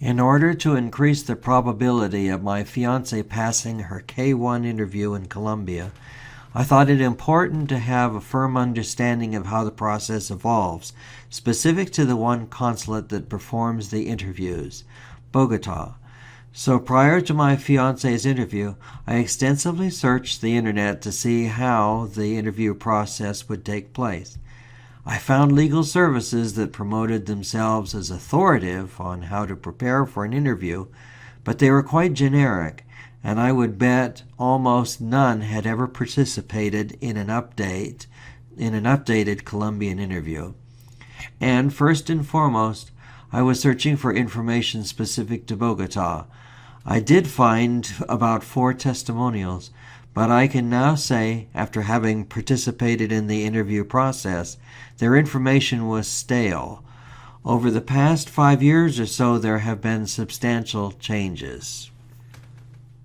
In order to increase the probability of my fiancée passing her K-1 interview in Colombia, I thought it important to have a firm understanding of how the process evolves, specific to the one consulate that performs the interviews, Bogota. So prior to my fiancé's interview, I extensively searched the internet to see how the interview process would take place. I found legal services that promoted themselves as authoritative on how to prepare for an interview, but they were quite generic, and I would bet almost none had ever participated in an updated Colombian interview. And first and foremost, I was searching for information specific to Bogota. I did find about 4 testimonials, but I can now say, after having participated in the interview process, their information was stale. Over the past 5 years or so, there have been substantial changes.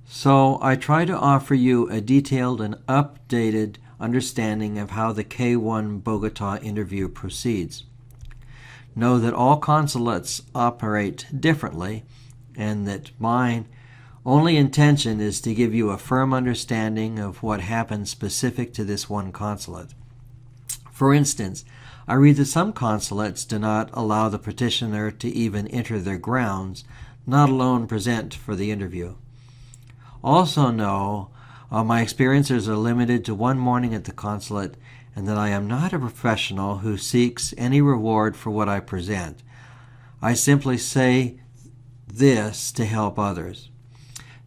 So I try to offer you a detailed and updated understanding of how the K-1 Bogota interview proceeds. Know that all consulates operate differently, and that mine only intention is to give you a firm understanding of what happens specific to this one consulate. For instance, I read that some consulates do not allow the petitioner to even enter their grounds, not alone present for the interview. Also know my experiences are limited to one morning at the consulate, and that I am not a professional who seeks any reward for what I present. I simply say this to help others.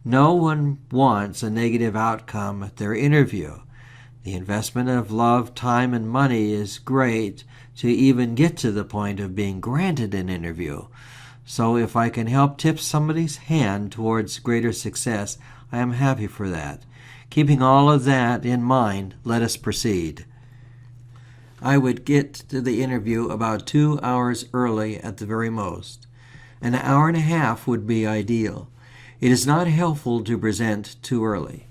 No one wants a negative outcome at their interview. The investment of love, time, and money is great to even get to the point of being granted an interview. So if I can help tip somebody's hand towards greater success, I am happy for that. Keeping all of that in mind, let us proceed. I would get to the interview about 2 hours early at the very most. An hour and a half would be ideal. It is not helpful to present too early.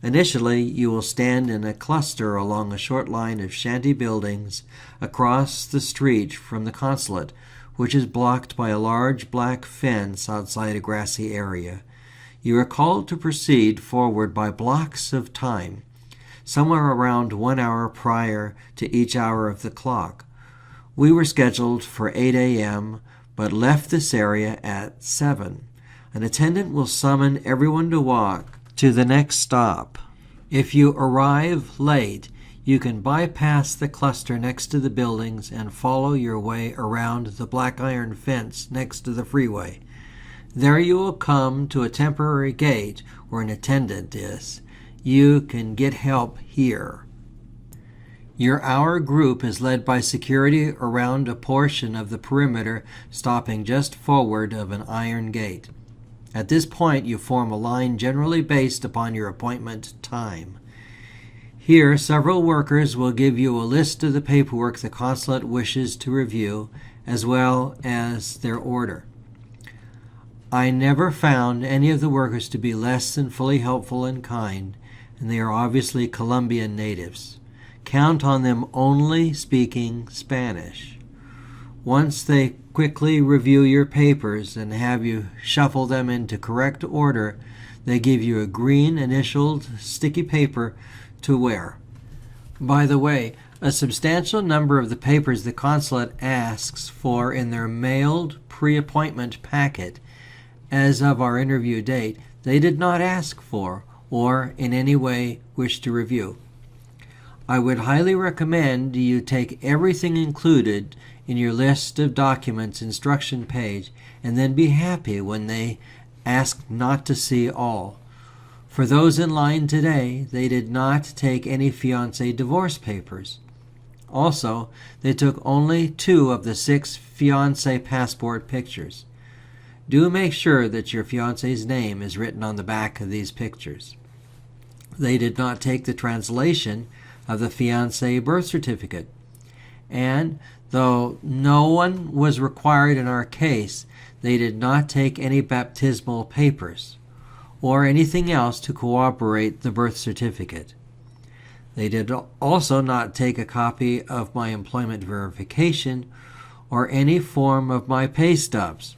Initially, you will stand in a cluster along a short line of shanty buildings across the street from the consulate, which is blocked by a large black fence outside a grassy area. You are called to proceed forward by blocks of time, somewhere around 1 hour prior to each hour of the clock. We were scheduled for 8 a.m., but left this area at 7. An attendant will summon everyone to walk to the next stop. If you arrive late, you can bypass the cluster next to the buildings and follow your way around the black iron fence next to the freeway. There you will come to a temporary gate where an attendant is. You can get help here. Your hour group is led by security around a portion of the perimeter, stopping just forward of an iron gate. At this point, you form a line generally based upon your appointment time. Here, several workers will give you a list of the paperwork the consulate wishes to review, as well as their order. I never found any of the workers to be less than fully helpful and kind, and they are obviously Colombian natives. Count on them only speaking Spanish. Once they quickly review your papers and have you shuffle them into correct order, they give you a green initialed sticky paper to wear. By the way, a substantial number of the papers the consulate asks for in their mailed pre-appointment packet as of our interview date, they did not ask for or in any way wish to review. I would highly recommend you take everything included in your list of documents instruction page and then be happy when they ask not to see all. For those in line today, they did not take any fiancé divorce papers. Also, they took only 2 of the 6 fiancé passport pictures. Do make sure that your fiancé's name is written on the back of these pictures. They did not take the translation of the fiancé birth certificate. And, though no one was required in our case, they did not take any baptismal papers or anything else to corroborate the birth certificate. They did also not take a copy of my employment verification or any form of my pay stubs.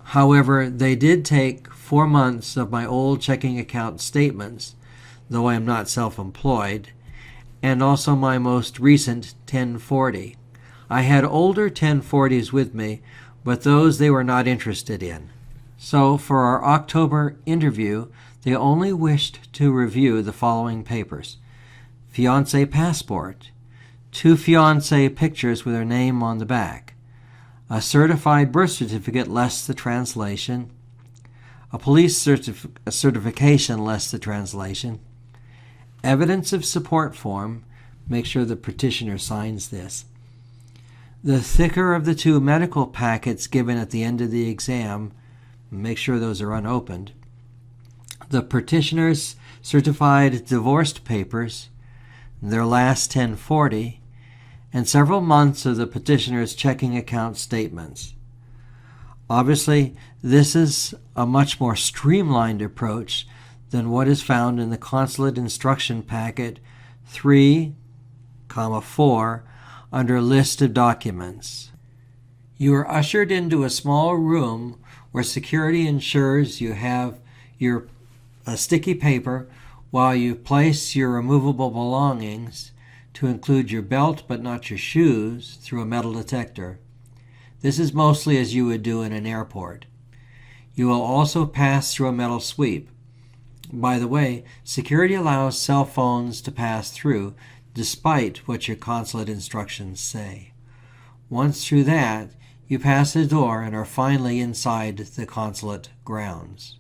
However, they did take 4 months of my old checking account statements, though I am not self-employed, and also my most recent 1040. I had older 1040s with me, but those they were not interested in. So for our October interview, they only wished to review the following papers: fiancé passport, 2 fiancé pictures with her name on the back, a certified birth certificate less the translation, a police certification less the translation, evidence of support form, make sure the petitioner signs this, the thicker of the 2 medical packets given at the end of the exam, make sure those are unopened, the petitioner's certified divorced papers, their last 1040, and several months of the petitioner's checking account statements. Obviously, this is a much more streamlined approach than what is found in the Consulate Instruction Packet 3,4 under List of Documents. You are ushered into a small room where security ensures you have your sticky paper while you place your removable belongings, to include your belt but not your shoes, through a metal detector. This is mostly as you would do in an airport. You will also pass through a metal sweep. By the way, security allows cell phones to pass through, despite what your consulate instructions say. Once through that, you pass the door and are finally inside the consulate grounds.